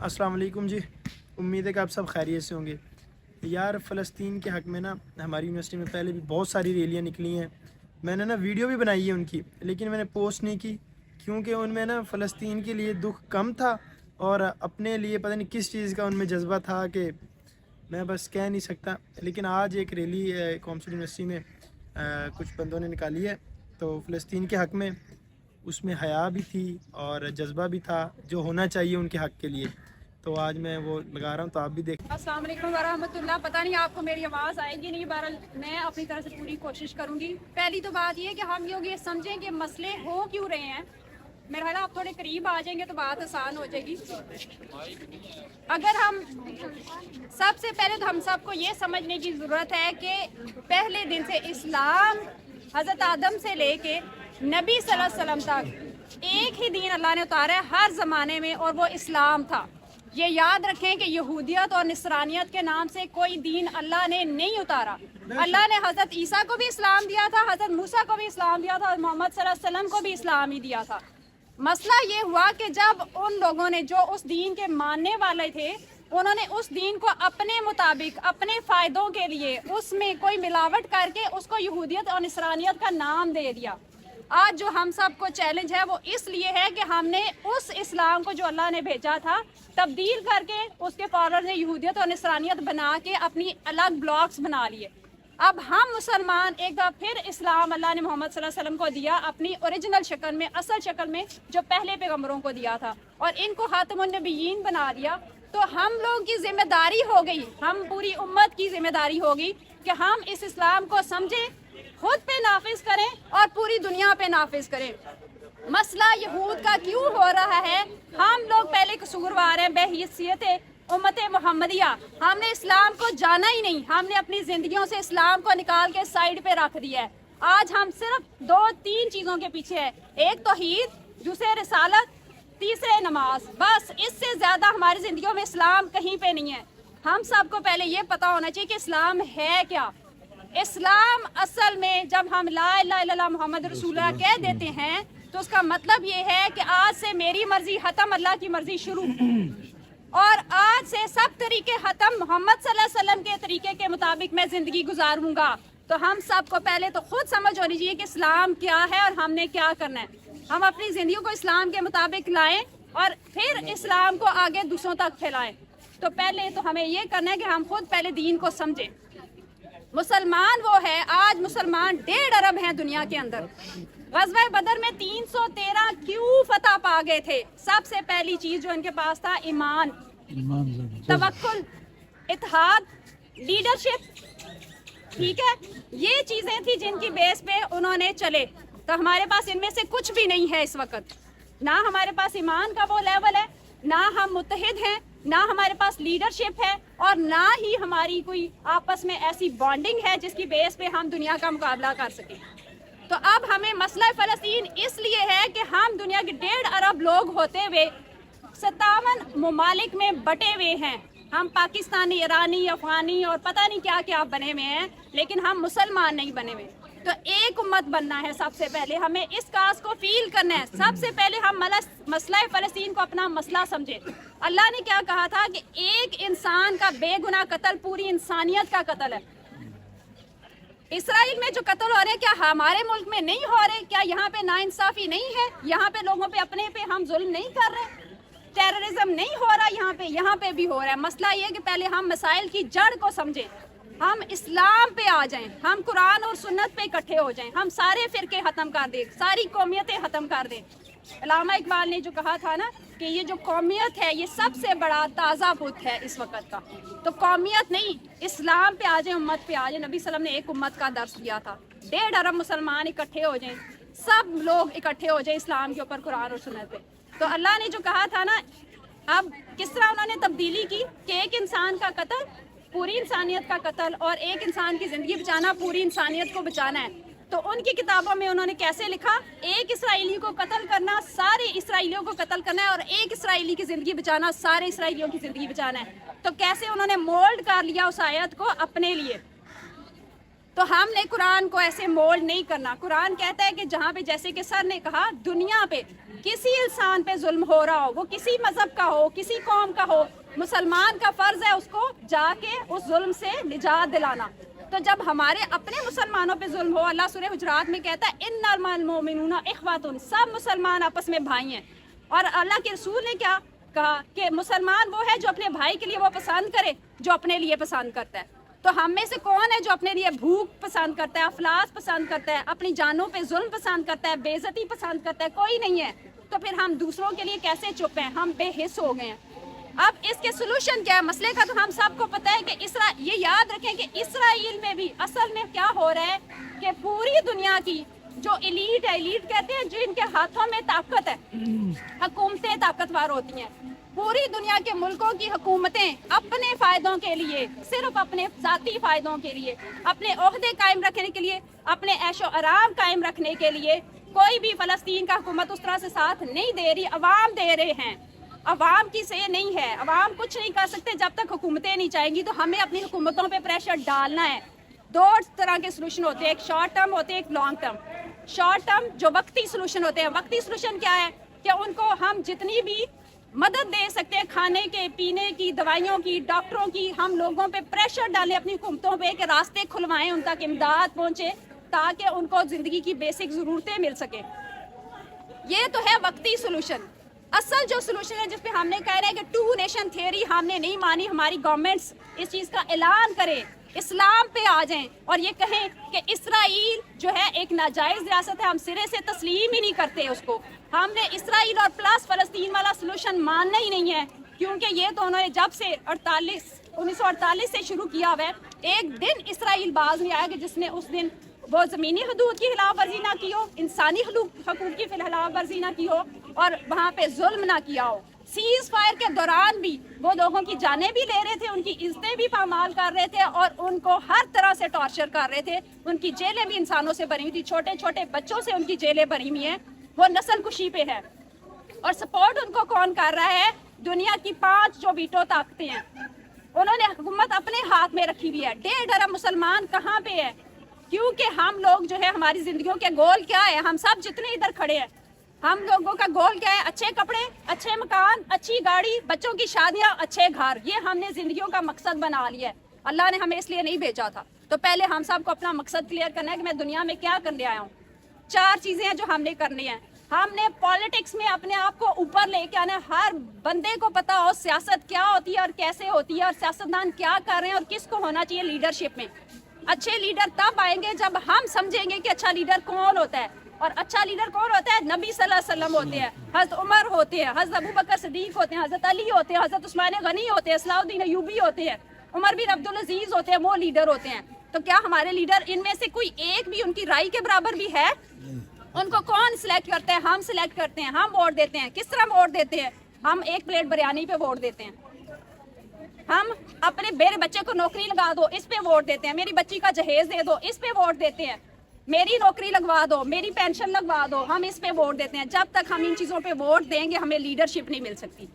अस्सलाम वालेकुम जी। उम्मीद है कि आप सब खैरियत से होंगे। यार फ़लस्तीन के हक़ में ना हमारी यूनिवर्सिटी में पहले भी बहुत सारी रैलियाँ निकली हैं। मैंने ना वीडियो भी बनाई है उनकी, लेकिन मैंने पोस्ट नहीं की क्योंकि उनमें ना फ़लस्तीन के लिए दुख कम था और अपने लिए पता नहीं किस चीज़ का उनमें जज्बा था कि मैं बस कह नहीं सकता। लेकिन आज एक रैली कॉमर्स यूनिवर्सिटी में कुछ बंदों ने निकाली है, तो फ़लस्तीन के हक़ में उसमें हया भी थी और जज्बा भी था जो होना चाहिए उनके हक़ के लिए। तो आज मैं वो लगा रहा हूँ, तो आप भी देख। अस्सलाम वालेकुम वरहमतुल्लाह। पता नहीं आपको मेरी आवाज़ आएगी नहीं, बहरहाल मैं अपनी तरफ से पूरी कोशिश करूँगी। पहली तो बात ये कि हम लोग ये समझें कि मसले हो क्यों रहे हैं। मेरा ख्याल आप थोड़े करीब आ जाएंगे तो बात आसान हो जाएगी। अगर हम सबसे पहले तो हम सबको ये समझने की ज़रूरत है कि पहले दिन से इस्लाम हज़रत आदम से लेके नबी सल्लल्लाहु अलैहि वसल्लम तक एक ही दीन अल्लाह ने उतारा है हर ज़माने में, और वो इस्लाम था। ये याद रखें कि यहूदियत और नसरानियत के नाम से कोई दीन अल्लाह ने नहीं उतारा। अल्लाह ने हज़रत ईसा को भी इस्लाम दिया था, हज़रत मूसा को भी इस्लाम दिया था, और मोहम्मद सल्लल्लाहु अलैहि वसल्लम को भी इस्लाम ही दिया था। मसला ये हुआ कि जब उन लोगों ने जो उस दीन के मानने वाले थे, उन्होंने उस दीन को अपने मुताबिक अपने फ़ायदों के लिए उसमें कोई मिलावट करके उसको यहूदियत और नसरानियत का नाम दे दिया। आज जो हम सबको चैलेंज है वो इसलिए है कि हमने उस इस्लाम को जो अल्लाह ने भेजा था तब्दील करके उसके फॉलोअर ने यहूदियत और नसरानियत बना के अपनी अलग ब्लॉक्स बना लिए। अब हम मुसलमान एक दफ़ा फिर इस्लाम अल्लाह ने मोहम्मद सल्लल्लाहु अलैहि वसल्लम को दिया अपनी ओरिजिनल शक्ल में, असल शक्ल में जो पहले पैगम्बरों को दिया था, और इनको खातमुन नबिय्यीन बना दिया। तो हम लोग की जिम्मेदारी हो गई, हम पूरी उम्मत की जिम्मेदारी होगी कि हम इस इस्लाम को समझें, खुद पे नाफिज करें और पूरी दुनिया पे नाफिज करें। मसला यहूद का क्यों हो रहा है? हम लोग पहले कसूरवार हैं बेहैसियत उम्मत मोहम्मदिया। हमने इस्लाम को जाना ही नहीं, हमने अपनी जिंदगियों से इस्लाम को निकाल के साइड पे रख दिया है। आज हम सिर्फ 2-3 चीज़ों के पीछे है, एक तौहीद, दूसरे रिसालत, तीसरे नमाज। बस इससे ज़्यादा हमारी ज़िंदगियों में इस्लाम कहीं पे नहीं है। हम सबको पहले ये पता होना चाहिए कि इस्लाम है क्या। इस्लाम असल में जब हम ला इलाहा इल्लल्लाह मुहम्मद रसूलुल्लाह कह देते हैं तो उसका मतलब ये है कि आज से मेरी मर्जी खत्म, अल्लाह की मर्जी शुरू, और आज से सब तरीके खत्म, मोहम्मद सल्लल्लाहु अलैहि वसल्लम के तरीके के मुताबिक मैं ज़िंदगी गुजारूंगा। तो हम सबको पहले तो खुद समझ होनी चाहिए कि इस्लाम क्या है और हमने क्या करना है। हम अपनी ज़िंदगी को इस्लाम के मुताबिक लाएं और फिर इस्लाम को आगे दूसरों तक फैलाएं। तो पहले तो हमें ये करना है कि हम खुद पहले दीन को समझें। मुसलमान वो है, आज मुसलमान 1.5 अरब हैं दुनिया के अंदर। ग़ज़वा बदर में 313 क्यों फतह पा गए थे? सबसे पहली चीज जो इनके पास था ईमान, तवक्कुल, इत्तेहाद, लीडरशिप। ठीक है, ये चीजें थी जिनकी बेस पे उन्होंने चले। तो हमारे पास इनमें से कुछ भी नहीं है इस वक्त। ना हमारे पास ईमान का वो लेवल है, ना हम मुत्तहिद हैं, ना हमारे पास लीडरशिप है, और ना ही हमारी कोई आपस में ऐसी बॉन्डिंग है जिसकी बेस पे हम दुनिया का मुकाबला कर सकें। तो अब हमें मसला फ़लस्तीन इसलिए है कि हम दुनिया के 1.5 अरब लोग होते हुए 57 ममालिक में बटे हुए हैं। हम पाकिस्तानी, ईरानी, अफगानी और पता नहीं क्या क्या बने हुए हैं, लेकिन हम मुसलमान नहीं बने हुए। तो एक उम्मत बनना है, सबसे पहले हमें इस काज को फील करना है। सबसे पहले हम मसला फ़लस्तीन को अपना मसला समझे। अल्लाह ने क्या कहा था कि एक इंसान का बेगुनाह कत्ल पूरी इंसानियत का कत्ल है। इसराइल में जो कत्ल हो रहे हैं क्या हमारे मुल्क में नहीं हो रहे? क्या यहाँ पे नाइंसाफी नहीं है? यहाँ पे लोगों पे अपने पे हम जुल्म नहीं कर रहे? टेररिज्म नहीं हो रहा? यहाँ पे भी हो रहा है। मसला ये कि पहले हम मसाइल की जड़ को समझें, हम इस्लाम पे आ जाएं, हम कुरान और सुन्नत पे इकट्ठे हो जाएं, हम सारे फिरके ख़त्म कर दें, सारी कौमियतें ख़त्म कर दें। अल्लामा इकबाल ने जो कहा था ना कि ये जो कौमियत है ये सबसे बड़ा ताज़ा पुत है इस वक्त का। तो कौमियत नहीं, इस्लाम पे आ जाए, उम्मत पे आ जाए। नबी सल्लल्लाहु अलैहि वसल्लम ने एक उम्मत का दर्स दिया था, 1.5 अरब मुसलमान इकट्ठे हो जाएं, सब लोग इकट्ठे हो जाएं इस्लाम के ऊपर, कुरान और सुन्नत पे। तो अल्लाह ने जो कहा था ना, अब किस तरह उन्होंने तब्दीली की कि एक इंसान का कत्ल पूरी इंसानियत का कत्ल, और एक इंसान की ज़िंदगी बचाना पूरी इंसानियत को बचाना है। तो उनकी किताबों में उन्होंने कैसे लिखा, एक इसराइली को कत्ल करना सारे इसराइलियों को कत्ल करना है, और एक इसराइली की ज़िंदगी बचाना सारे इसराइलियों की ज़िंदगी बचाना है। तो कैसे उन्होंने मोल्ड कर लिया उस आयत को अपने लिए। تو ہم نے قرآن کو ایسے مولڈ نہیں کرنا. قرآن کہتا ہے کہ جہاں پہ جیسے کہ سر نے کہا دنیا پہ کسی انسان پہ ظلم ہو رہا ہو, وہ کسی مذہب کا ہو, کسی قوم کا ہو, مسلمان کا فرض ہے اس کو جا کے اس ظلم سے نجات دلانا. تو جب ہمارے اپنے مسلمانوں پہ ظلم ہو, اللہ سورہ حجرات میں کہتا ہے انما المؤمنون اخوۃ, سب مسلمان آپس میں بھائی ہیں. اور اللہ کے رسول نے کیا کہا کہ مسلمان وہ ہے جو اپنے بھائی کے لیے وہ پسند کرے جو اپنے لیے پسند کرتا ہے. تو ہم میں سے کون ہے جو اپنے لیے بھوک پسند کرتا ہے, افلاس پسند کرتا ہے, اپنی جانوں پہ ظلم پسند کرتا ہے, بے عزتی پسند کرتا ہے؟ کوئی نہیں ہے. تو پھر ہم دوسروں کے لیے کیسے چپ ہیں؟ ہم بے حس ہو گئے ہیں. اب اس کے سلوشن کیا ہے مسئلے کا؟ تو ہم سب کو پتہ ہے کہ یہ یاد رکھیں کہ اسرائیل میں بھی اصل میں کیا ہو رہا ہے کہ پوری دنیا کی جو ایلیٹ ہے, ایلیٹ کہتے ہیں جن کے ہاتھوں میں طاقت ہے, حکومتیں طاقتور ہوتی ہیں, پوری دنیا کے ملکوں کی حکومتیں اپنے فائدوں کے لیے, صرف اپنے ذاتی فائدوں کے لیے, اپنے عہدے قائم رکھنے کے لیے, اپنے عیش و آرام قائم رکھنے کے لیے, کوئی بھی فلسطین کا حکومت اس طرح سے ساتھ نہیں دے رہی, عوام دے رہے ہیں. عوام کی سے نہیں ہے, عوام کچھ نہیں کر سکتے جب تک حکومتیں نہیں چاہیں گی. تو ہمیں اپنی حکومتوں پہ پریشر ڈالنا ہے. دو طرح کے سلوشن ہوتے ہیں, ایک شارٹ ٹرم ہوتے ہیں, ایک لانگ ٹرم. شارٹ ٹرم جو وقتی سلوشن ہوتے ہیں, وقتی سلوشن کیا ہے کہ ان کو ہم جتنی بھی مدد دے سکتے ہیں, کھانے کے, پینے کی, دوائیوں کی, ڈاکٹروں کی, ہم لوگوں پہ پریشر ڈالیں اپنی حکومتوں پہ کہ راستے کھلوائیں, ان تک امداد پہنچے تاکہ ان کو زندگی کی بیسک ضرورتیں مل سکیں. یہ تو ہے وقتی سلوشن. اصل جو سلوشن ہے جس پہ ہم نے کہہ رہے ہیں کہ ٹو نیشن تھیوری ہم نے نہیں مانی, ہماری گورنمنٹس اس چیز کا اعلان کرے, اسلام پہ آ جائیں اور یہ کہیں کہ اسرائیل جو ہے ایک ناجائز ریاست ہے, ہم سرے سے تسلیم ہی نہیں کرتے اس کو. ہم نے اسرائیل اور پلس فلسطین والا سلوشن ماننا ہی نہیں ہے, کیونکہ یہ دونوں نے جب سے 1948 سے شروع کیا ہوا ہے, ایک دن اسرائیل باز نہیں آیا کہ جس نے اس دن وہ زمینی حدود کی خلاف ورزی نہ کی ہو, انسانی حقوق کی خلاف ورزی نہ کی ہو, اور وہاں پہ ظلم نہ کیا ہو. سیز فائر کے دوران بھی وہ لوگوں کی جانیں بھی لے رہے تھے, ان کی عزتیں بھی پامال کر رہے تھے, اور ان کو ہر طرح سے ٹارچر کر رہے تھے. ان کی جیلیں بھی انسانوں سے بھری ہوئی تھی, چھوٹے چھوٹے بچوں سے ان کی جیلیں بھری ہوئی ہیں. وہ نسل کشی پہ ہے. اور سپورٹ ان کو کون کر رہا ہے؟ دنیا کی 5 جو ویٹو طاقتیں ہیں, انہوں نے حکومت اپنے ہاتھ میں رکھی ہوئی ہے. 1.5 ارب مسلمان کہاں پہ ہے؟ کیونکہ ہم لوگ جو ہے, ہماری زندگیوں کے گول کیا ہے؟ ہم سب جتنے ادھر کھڑے ہیں, ہم لوگوں کا گول کیا ہے؟ اچھے کپڑے, اچھے مکان, اچھی گاڑی, بچوں کی شادیاں, اچھے گھر. یہ ہم نے زندگیوں کا مقصد بنا لیا ہے. اللہ نے ہمیں اس لیے نہیں بھیجا تھا. تو پہلے ہم سب کو اپنا مقصد کلیئر کرنا ہے کہ میں دنیا میں کیا کرنے آیا ہوں. 4 چیزیں ہیں جو ہم نے کرنی ہیں. ہم نے پالیٹکس میں اپنے آپ کو اوپر لے کے آنا ہے. ہر بندے کو پتا ہو سیاست کیا ہوتی ہے اور کیسے ہوتی ہے, اور سیاستدان کیا کر رہے ہیں اور کس کو ہونا چاہیے لیڈرشپ میں. اچھے لیڈر تب آئیں گے جب ہم سمجھیں گے کہ اچھا لیڈر کون ہوتا ہے. اور اچھا لیڈر کون ہوتا ہے؟ نبی صلی اللہ علیہ وسلم ہوتے ہیں, حضرت عمر ہوتے ہیں, حضرت ابوبکر صدیق ہوتے ہیں, حضرت علی ہوتے ہیں, حضرت عثمان غنی ہوتے ہیں, صلاح الدین ایوبی ہوتے ہیں, عمر بن عبدالعزیز ہوتے ہیں. وہ لیڈر ہوتے ہیں. تو کیا ہمارے لیڈر ان میں سے کوئی ایک بھی ان کی رائے کے برابر بھی ہے؟ ان کو کون سلیکٹ کرتے ہیں؟ ہم سلیکٹ کرتے ہیں, ہم ووٹ دیتے ہیں. کس طرح ووٹ دیتے ہیں؟ ہم 1 پلیٹ بریانی پہ ووٹ دیتے ہیں. ہم اپنے میرے بچے کو نوکری لگا دو, اس پہ ووٹ دیتے ہیں. میری بچی کا جہیز دے دو, اس پہ ووٹ دیتے ہیں. میری نوکری لگوا دو, میری پینشن لگوا دو, ہم اس پہ ووٹ دیتے ہیں. جب تک ہم ان چیزوں پہ ووٹ دیں گے ہمیں لیڈرشپ نہیں مل سکتی.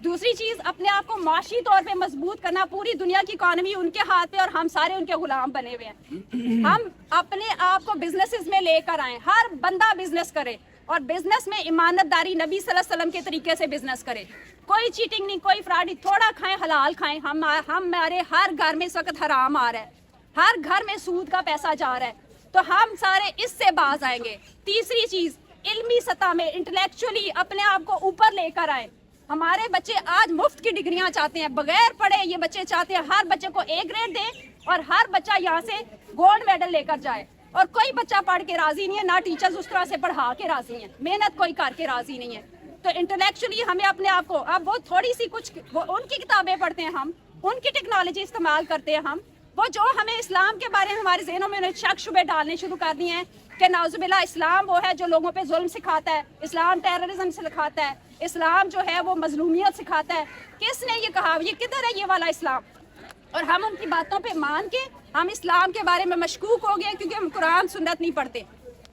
دوسری چیز, اپنے آپ کو معاشی طور پہ مضبوط کرنا. پوری دنیا کی اکانومی ان کے ہاتھ پہ اور ہم سارے ان کے غلام بنے ہوئے ہیں. ہم اپنے آپ کو بزنسز میں لے کر آئیں. ہر بندہ بزنس کرے, اور بزنس میں ایمانت داری نبی صلی اللہ علیہ وسلم کے طریقے سے بزنس کرے. کوئی چیٹنگ نہیں, کوئی فراڈ نہیں. تھوڑا کھائیں, حلال کھائیں. ہمارے ہر گھر میں اس وقت حرام آ رہا ہے, ہر گھر میں سود کا پیسہ جا رہا ہے. تو ہم سارے اس سے باز آئیں گے. تیسری چیز, علمی سطح میں انٹلیکچولی اپنے آپ کو اوپر لے کر آئیں. ہمارے بچے آج مفت کی ڈگریاں چاہتے ہیں, بغیر پڑھے یہ بچے چاہتے ہیں ہر بچے کو A گریڈ دیں اور ہر بچہ یہاں سے گولڈ میڈل لے کر جائے. اور کوئی بچہ پڑھ کے راضی نہیں ہے, نہ ٹیچرز اس طرح سے پڑھا کے راضی ہیں, محنت کوئی کر کے راضی نہیں ہے. تو انٹلیکچولی ہمیں اپنے آپ کو, اب وہ تھوڑی سی کچھ ان کی کتابیں پڑھتے ہیں ہم, ان کی ٹیکنالوجی استعمال کرتے ہیں ہم, وہ جو ہمیں اسلام کے بارے میں ہمارے ذہنوں میں شک شبے ڈالنے شروع کر دیے ہیں کہ نعوذ باللہ اسلام وہ ہے جو لوگوں پہ ظلم سکھاتا ہے, اسلام ٹیررزم سکھاتا ہے, اسلام جو ہے وہ مظلومیت سکھاتا ہے. کس نے یہ کہا؟ یہ کدھر ہے یہ والا اسلام؟ اور ہم ان کی باتوں پہ مان کے ہم اسلام کے بارے میں مشکوک ہو گئے, کیونکہ ہم قرآن سنت نہیں پڑھتے.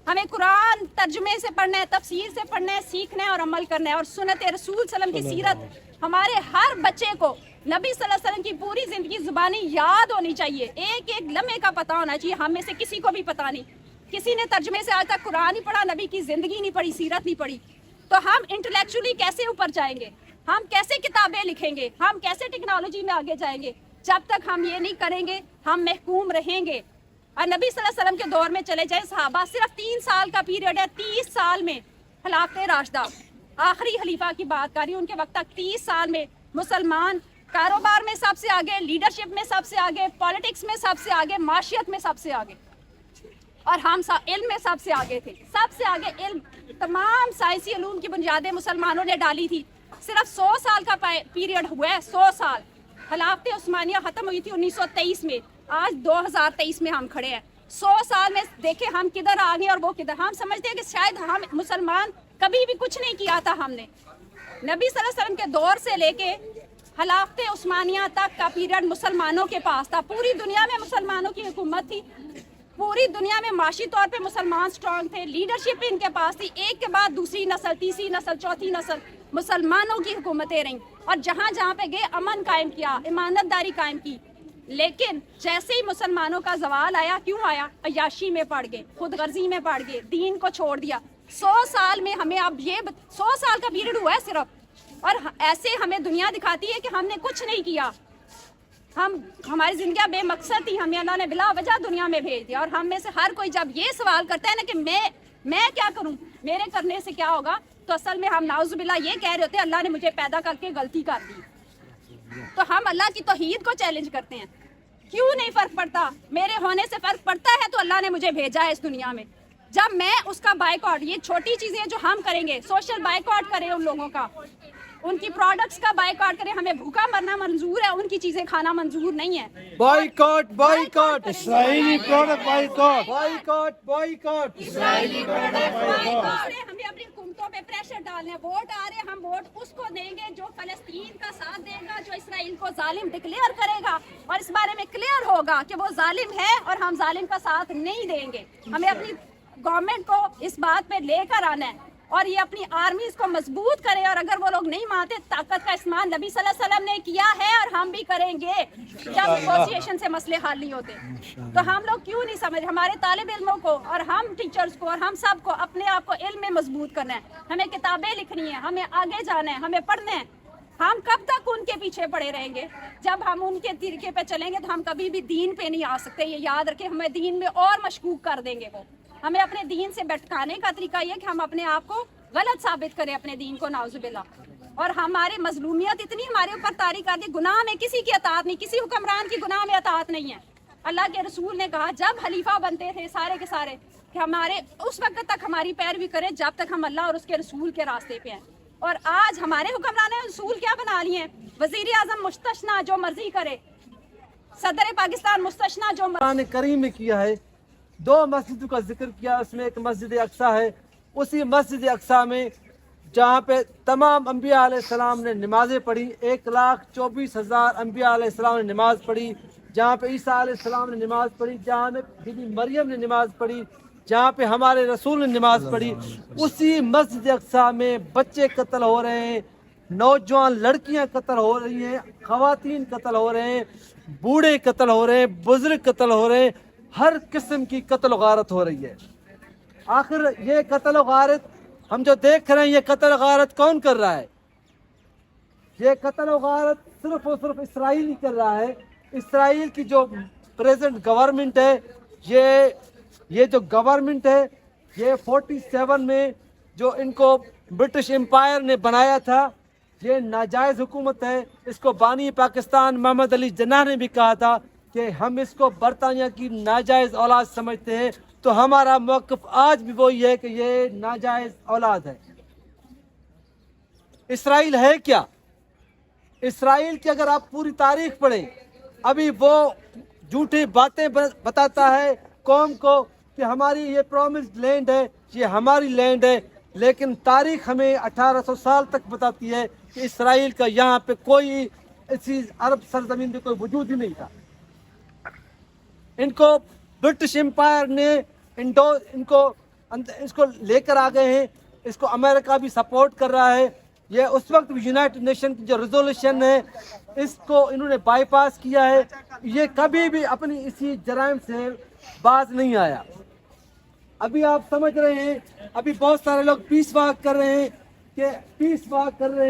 ہمیں قرآن ترجمے سے پڑھنا ہے, تفسیر سے پڑھنا ہے, سیکھنا ہے اور عمل کرنا ہے. اور سنت رسول صلی اللہ علیہ وسلم کی سیرت ہمارے ہر بچے کو नबी सल्लल्लाहु अलैहि वसल्लम की पूरी जिंदगी जुबानी याद होनी चाहिए, एक एक लम्हे का पता होना चाहिए, हम में से किसी को भी पता नहीं, किसी ने तर्जमे से आज तक कुरान नहीं पढ़ा, नबी की जिंदगी नहीं पढ़ी, सीरत नहीं पढ़ी, तो हम इंटेलेक्चुअली कैसे ऊपर जाएंगे, हम कैसे किताबें लिखेंगे, हम कैसे टेक्नोलॉजी में आगे जाएंगे? जब तक हम ये नहीं करेंगे हम महकूम रहेंगे। और नबी सल्लल्लाहु अलैहि वसल्लम के दौर में चले जाए, सहाबा सिर्फ 3 साल का पीरियड है, 30 साल में खिलाफत राशिदा, आखिरी खलीफा की बात कर रही हूँ, उनके वक्त तक 30 साल में मुसलमान कारोबार में सबसे आगे, लीडरशिप में सबसे आगे, पॉलिटिक्स में सबसे आगे, माशियत में सबसे आगे, और हम इल्म में सबसे आगे थे, सबसे आगे इल्म, तमाम साइंसी उलूम की बुनियादें मुसलमानों ने डाली थी। सिर्फ 100 साल का पीरियड हुआ है, 100 साल। खिलाफत उस्मानिया ख़त्म हुई थी 1923 में, आज 2023 में हम खड़े हैं। 100 साल में देखे हम किधर आ गए और वो किधर। हम समझते हैं कि शायद हम मुसलमान कभी भी कुछ नहीं किया था हमने। नबी सल्लल्लाहु अलैहि वसल्लम के दौर से लेके खिलाफत उस्मानिया तक का पीरियड मुसलमानों के पास था, पूरी दुनिया में मुसलमानों की हुकूमत थी, पूरी दुनिया में माशी तौर पे मुसलमान स्ट्रांग थे, लीडरशिप इनके पास थी, एक के बाद दूसरी नस्ल, तीसरी नस्ल, चौथी नस्ल मुसलमानों की हुकूमतें रहीं, और जहाँ जहाँ पे गए अमन कायम किया, ईमानदारी कायम की। लेकिन जैसे ही मुसलमानों का जवाल आया, क्यों आया? अय्याशी में पड़ गए, खुदगर्जी में पड़ गए, दीन को छोड़ दिया। 100 साल में हमें अब ये 100 साल का पीरियड हुआ है सिर्फ, और ऐसे हमें दुनिया दिखाती है कि हमने कुछ नहीं किया, हमारी जिंदगी बेमकसद थी, हमें अल्लाह ने बिला वजह दुनिया में भेज दिया। और हम में से हर कोई जब ये सवाल करता है ना कि मैं क्या करूं, मेरे करने से क्या होगा, तो असल में हम नाउजुबिल्लाह ये कह रहे होते हैं अल्लाह ने मुझे पैदा करके गलती कर दी। तो हम अल्लाह की तौहीद को चैलेंज करते हैं। क्यों नहीं फर्क पड़ता? मेरे होने से फर्क पड़ता है तो अल्लाह ने मुझे भेजा है इस दुनिया में। जब मैं उसका बायकॉट, ये छोटी चीजें जो हम करेंगे, सोशल बायकॉट करें उन लोगों का, उनकी प्रोडक्ट्स का बायकॉट करें, हमें भूखा मरना मंजूर है, उनकी चीजें खाना मंजूर नहीं है। बायकॉट बायकॉट इस्राएली प्रोडक्ट बायकॉट, बायकॉट बायकॉट इस्राएली प्रोडक्ट बायकॉट। हमें अपनी हुकूमतों पे प्रेशर डालने, वोट आ रहे हैं, हम वोट उसको देंगे जो फलस्तीन का साथ देगा, जो इसराइल को जालिम डिक्लेयर करेगा और इस बारे में क्लियर होगा कि वो जालिम है और हम जालिम का साथ नहीं देंगे। हमें अपनी गवर्नमेंट को इस बात पे लेकर आना है और ये अपनी आर्मीज को मजबूत करे, और अगर वो लोग नहीं मानते, ताकत का इस्तेमाल नबी सल्लल्लाहु अलैहि वसल्लम ने किया है और हम भी करेंगे जब नेगोशिएशन से मसले हल नहीं होते। तो हम लोग क्यों नहीं समझ, हमारे तालिब इल्मों को और हम टीचर्स को और हम सब को अपने आप को इल्म में मजबूत करना है, हमें किताबें लिखनी है, हमें आगे जाना है, हमें पढ़ना है। हम कब तक उनके पीछे पड़े रहेंगे? जब हम उनके तरीके पे चलेंगे तो हम कभी भी दीन पे नहीं आ सकते, ये याद रखें। हमें दीन में और मशकूक कर देंगे वो। हमें अपने दीन से भटकाने का तरीका ये कि हम अपने आप को गलत साबित करें, अपने दीन को, नाउजुबिल्लाह। और हमारे मजलूमियत इतनी हमारे ऊपर तारी कर दी, गुनाह में किसी की अतात नहीं, किसी हुक्मरान की गुनाह में अतात नहीं है। अल्लाह के रसूल ने कहा जब खलीफा बनते थे सारे के सारे कि हमारे उस वक्त तक हमारी पैरवी करें जब तक हम अल्लाह और उसके रसूल के रास्ते पे हैं। और आज हमारे हुक्मरान ने रसूल क्या बना लिए हैं? वजीर आजम मुस्तशना, जो मर्जी करे, सदर पाकिस्तान मुस्तशना, जो कुरान करीम में किया है। 2 मस्जिदों का जिक्र किया, उसमें एक मस्जिद अक्सा है। उसी मस्जिद अक्सा में जहाँ पे तमाम अंबिया अलैहिस्सलाम ने नमाज़ें पढ़ी, 1,24,000 अंबिया अलैहिस्सलाम ने नमाज़ पढ़ी, जहाँ पे ईसा अलैहिस्सलाम ने नमाज़ पढ़ी, जहाँ में बीबी मरियम ने नमाज़ पढ़ी, जहाँ पे हमारे रसूल ने नमाज़ पढ़ी। उसी मस्जिद अक्सा में बच्चे कत्ल हो रहे हैं, नौजवान लड़कियाँ कत्ल हो रही हैं, ख़वातीन कत्ल हो रहे हैं, बूढ़े कत्ल हो रहे हैं, बुजुर्ग कत्ल हो रहे हैं, हर किस्म की कत्ल गारत हो रही है। आखिर ये कत्ल गारत हम जो देख रहे हैं, ये कत्ल गारत कौन कर रहा है? ये कत्ल गारत सिर्फ और सिर्फ इसराइल ही कर रहा है। इसराइल की जो प्रेजेंट गवर्नमेंट है, ये जो गवर्नमेंट है, ये 47 में जो इनको ब्रिटिश एम्पायर ने बनाया था, ये नाजायज़ हुकूमत है। इसको बानी पाकिस्तान मोहम्मद अली जिन्नाह ने भी कहा था कि हम इसको बरतानिया की नाजायज़ औलाद समझते हैं। तो हमारा मौक़िफ़ आज भी वही है कि ये नाजायज़ औलाद है। इसराइल है क्या? इसराइल की अगर आप पूरी तारीख पढ़ें, अभी वो झूठी बातें बताता है कौम को कि हमारी ये प्रॉमिस्ड लैंड है, ये हमारी लैंड है, लेकिन तारीख हमें 1800 साल तक बताती है कि इसराइल का यहाँ पे कोई इसी अरब सरजमीन में कोई वजूद ही नहीं था। इनको ब्रिटिश एम्पायर ने इसको लेकर आ गए हैं। इसको अमेरिका भी सपोर्ट कर रहा है। ये उस वक्त यूनाइटेड नेशन की जो रेजोल्यूशन है इसको इन्होंने बाईपास किया है। ये कभी भी अपनी इसी जराइम से बाज नहीं आया। अभी आप समझ रहे हैं, अभी बहुत सारे लोग पीस वाक कर रहे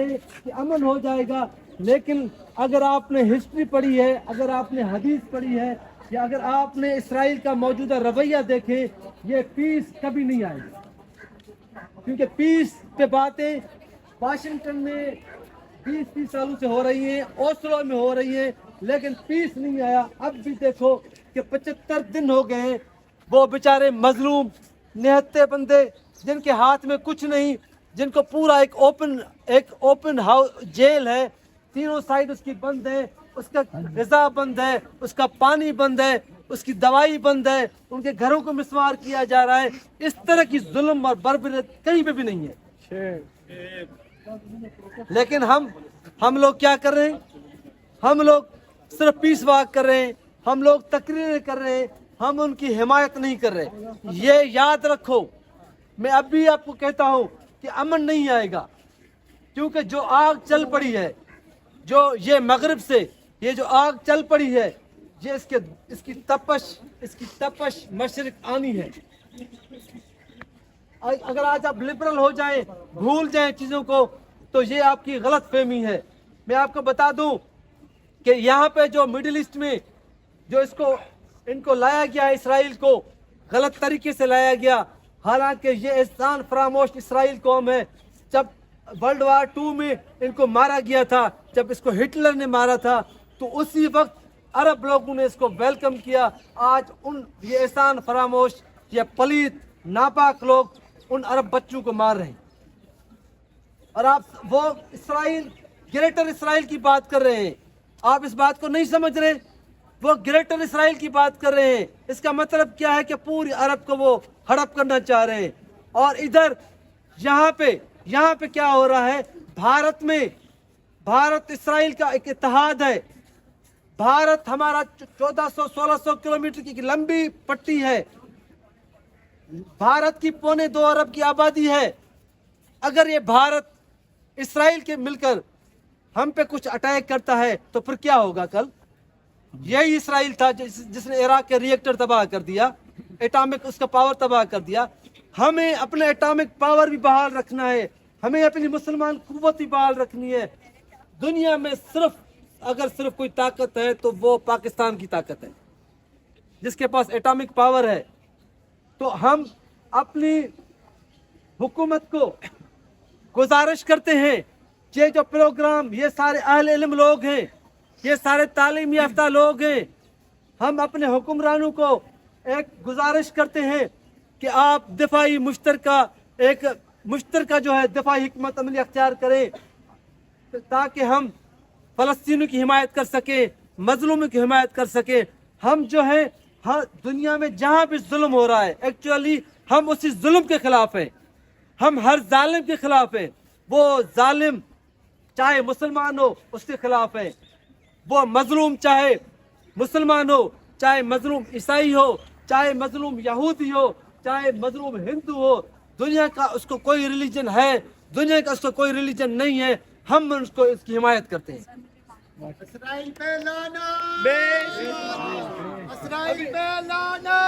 हैं कि अमन हो जाएगा, लेकिन अगर आपने हिस्ट्री पढ़ी है, अगर आपने हदीस पढ़ी है, या अगर आपने इसराइल का मौजूदा रवैया देखे, ये पीस कभी नहीं आएगा। क्योंकि पीस पे बातें वाशिंगटन में 20-30 सालों से हो रही हैं, ओस्लो में हो रही हैं, लेकिन पीस नहीं आया। अब भी देखो कि 75 दिन हो गए हैं, वो बेचारे मजलूम निहत्ते बंदे जिनके हाथ में कुछ नहीं, जिनको पूरा एक ओपन हाउस जेल है, तीनों साइड उसकी बंद है, उसका ग़िज़ा बंद है, उसका पानी बंद है, उसकी दवाई बंद है, उनके घरों को मिसमार किया जा रहा है। इस तरह की जुल्म और बर्बरियत कहीं पे भी नहीं है। लेकिन हम लोग क्या कर रहे हैं? हम लोग सिर्फ पीस वाक कर रहे हैं, हम लोग तकरीरें कर रहे हैं, हम उनकी हिमायत नहीं कर रहे। ये याद रखो, मैं अब भी आपको कहता हूँ कि अमन नहीं आएगा, क्योंकि जो आग चल पड़ी है, जो ये मगरिब से ये जो आग चल पड़ी है, ये इसकी तपश मशरिक आनी है। अगर आज आप लिबरल हो जाएं, भूल जाएं चीज़ों को, तो ये आपकी गलत फहमी है। मैं आपको बता दूं कि यहाँ पे जो मिडिल ईस्ट में जो इनको लाया गया, इसराइल को गलत तरीके से लाया गया। हालांकि ये एहसान फरामोश इसराइल कौम है। जब वर्ल्ड वार 2 में इनको मारा गया था, जब इसको हिटलर ने मारा था, तो उसी वक्त अरब लोगों ने इसको वेलकम किया। आज ये एहसान फरामोश, ये पलीत नापाक लोग उन अरब बच्चों को मार रहे हैं। और आप वो ग्रेटर इसराइल की बात कर रहे हैं, आप इस बात को नहीं समझ रहे। वो ग्रेटर इसराइल की बात कर रहे हैं, इसका मतलब क्या है कि पूरी अरब को वो हड़प करना चाह रहे हैं। और इधर यहाँ पे क्या हो रहा है? भारत इसराइल का एक इत्तेहाद है। भारत हमारा 1400-1600 किलोमीटर की लंबी पट्टी है। भारत की 2.25 अरब की आबादी है। अगर ये भारत इसराइल के मिलकर हम पे कुछ अटैक करता है तो फिर क्या होगा? कल यही इसराइल था जिसने इराक के रिएक्टर तबाह कर दिया, एटॉमिक उसका पावर तबाह कर दिया। हमें अपने एटॉमिक पावर भी बहाल रखना है, हमें अपनी मुसलमान कुव्वत भी बहाल रखनी है। दुनिया में अगर सिर्फ कोई ताकत है तो वो पाकिस्तान की ताकत है, जिसके पास एटॉमिक पावर है। तो हम अपनी हुकूमत को गुजारिश करते हैं, ये जो प्रोग्राम, ये सारे अहले इल्म लोग हैं, ये सारे तालीम याफ्ता लोग हैं, हम अपने हुक्मरानों को एक गुजारिश करते हैं कि आप दिफाई मुश्तरका जो है दिफाई हिकमत अमली अख्तियार करें, ताकि हम फ़लस्तीनियों की हिमायत कर सकें, मजलूमों की हिमायत कर सकें। हम जो है हर दुनिया में जहाँ भी जुल्म हो रहा है, एक्चुअली हम उसी जुल्म के खिलाफ हैं, हम हर जालिम के खिलाफ हैं। वो जालिम चाहे मुसलमान हो उसके खिलाफ है, वो मजलूम चाहे मुसलमान हो, चाहे मजलूम ईसाई हो, चाहे मजलूम यहूदी हो, चाहे मजलूम हिंदू हो। दुनिया का उसको कोई रिलीजन है, दुनिया का उसको कोई रिलीजन नहीं है, हम उसको इसकी हिमायत करते हैं। इस्राइल पे लाना, इस्राइल पे लाना।